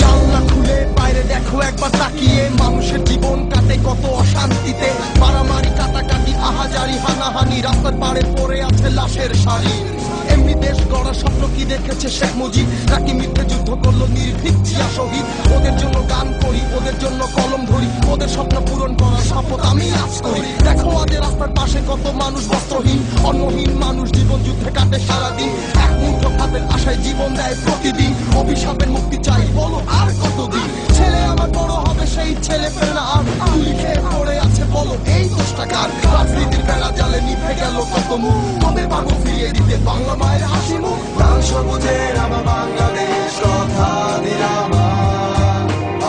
জানলা খুলে বাইরে দেখো একবার তাকিয়ে, মানুষের জীবন কাটে কত অশান্তিতে, মারামারি কাটাকাটি আহাজারি হানাহানি, রাস্তার পাড়ে পড়ে আছে লাশের সারি। এমনি দেশ গড়ার স্বপ্ন কি দেখেছে শেখ মুজিব, নাকি মিথ্যে যুদ্ধ করলো নির্ভীক জিয়া শহীদ? ওদের জন্য গান করি, ওদের জন্য কলম ধরি, ওদের স্বপ্ন পূরণ করার শপথ আমি আজ করি। দেখো আমাদের রাস্তার পাশে কত মানুষ বস্ত্রহীন, অন্নহীন মানুষ জীবন যুদ্ধে কাটে সারাদিন, এক মুঠো ভাতের আশায় জীবন দেয় প্রতিদিন। অভিশাপের মুক্তি চাই, বলো আর কতদিন? ছেলে আমার বড় হবে সেই ছেলে ফেলে না আর, গুলি খেয়ে পড়ে আছে, বলো এই দোষটা কার? রাজনীতির বেলা জালে নিভে গেল কত মুখ, কবে পাবো ফিরিয়ে দিতে বাংলা মায়ের হাসি মুখ? লাল সবুজের আমার বাংলাদেশ কথা দিলাম,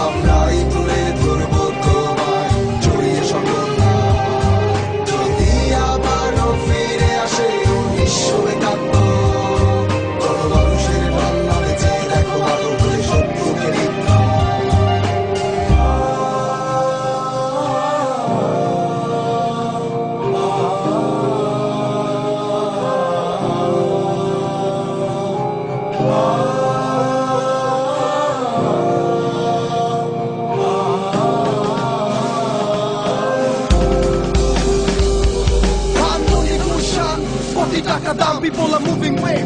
আমরাই তুলে ধরবো তোমায় জড়িয়ে সকল। যদি আবারও ফিরে আসে 1971, কত মানুষের বাংলাদেশে দেখো আলো করে শত্রুকে মিথ্যা। People are moving way.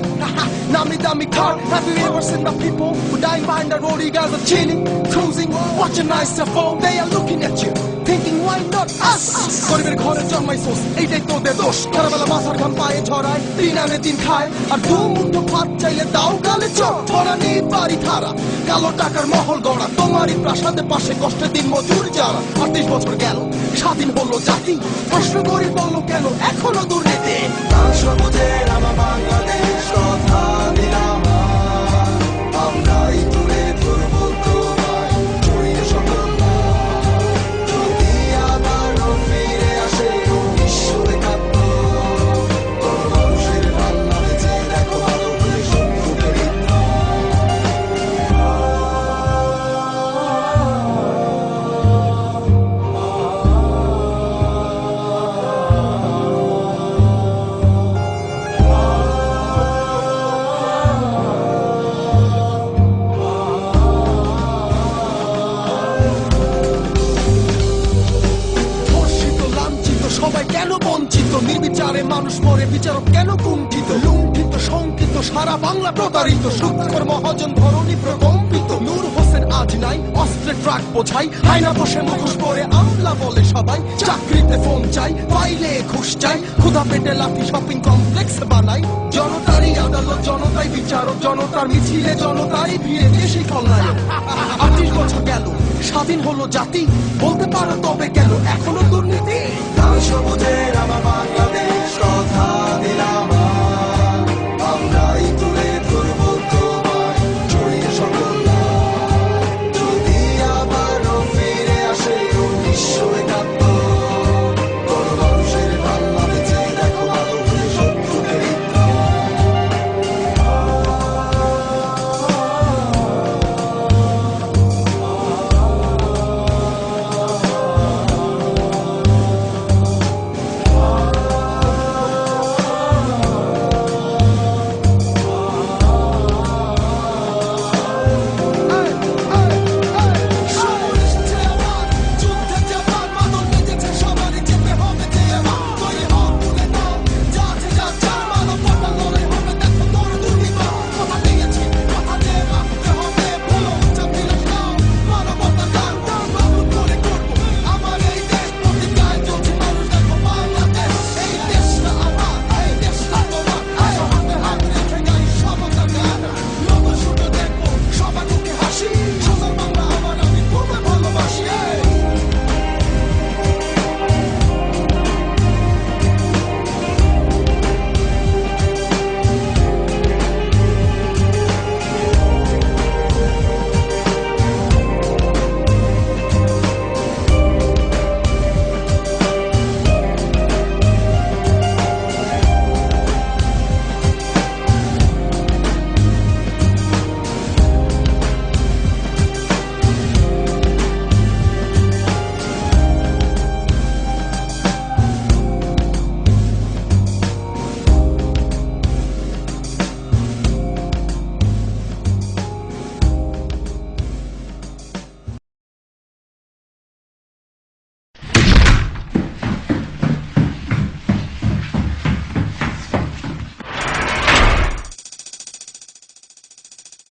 Nami dami car. Have you ever seen the people who dying behind the road? You guys are chilling, cruising, watching nice phone. They are looking at you, thinking why not us? গরিবের ঘরে জন্মাইছস, এইটাই তোদের দোষ। খারাপবেলা মাথার ঘাম পায়ে ঝরায়, দিন আনে দিন খায়, আর দু মুঠো ভাত চাইলে দাও গালে চট। ভরা নেই বাড়ি ধারা, কালো টাকার মহল গড়া, তোমারই প্রাসাদের পাশে কষ্টের দিন মজুর যারা। 38 বছর গেল, স্বাধীন হলো জাতি, প্রশ্ন করি বলো কেন এখনো দুর্নীতি? লাল সবুজের আমার বাংলাদেশ কথা দিলাম, আমরাই তুলে ধরবো তোমায় জড়িয়ে সকল। যদি আবারও ফিরে আসে 1971, কত মানুষের বাংলাদেশে দেখো আলো করে শত্রুকে মিথ্যা। সবাই কেন বঞ্চিত, নির্বিচারে মানুষ মরে, বিচারক কেন কুণ্ঠিত, লুণ্ঠিত শঙ্কিত সারা বাংলা প্রতারিত, সুৎখর মহাজন ধরণী প্রকম্পিত। নূর হোসেন আজ নাই, অস্ত্রে ট্রাক বোঝাই, হাইনা বসে মুখোশ পরে আমলা বলে সবাই। চাকরিতে ফোন চাই, পাইলে ঘুষ চাই, ক্ষুধা পেটে লাঠি শপিং কমপ্লেক্স বানাই। জনতারই আদালত, জনতাই বিচারক, জনতার মিছিলে জনতাই ভিড়ে দেশি খলনায়ক। 38 বছর গেল, স্বাধীন হলো জাতি, বলতে পারো তবে কেন এখনো দুর্নীতি? লাল সবুজের আমার বাংলাদেশ কথা দিলাম,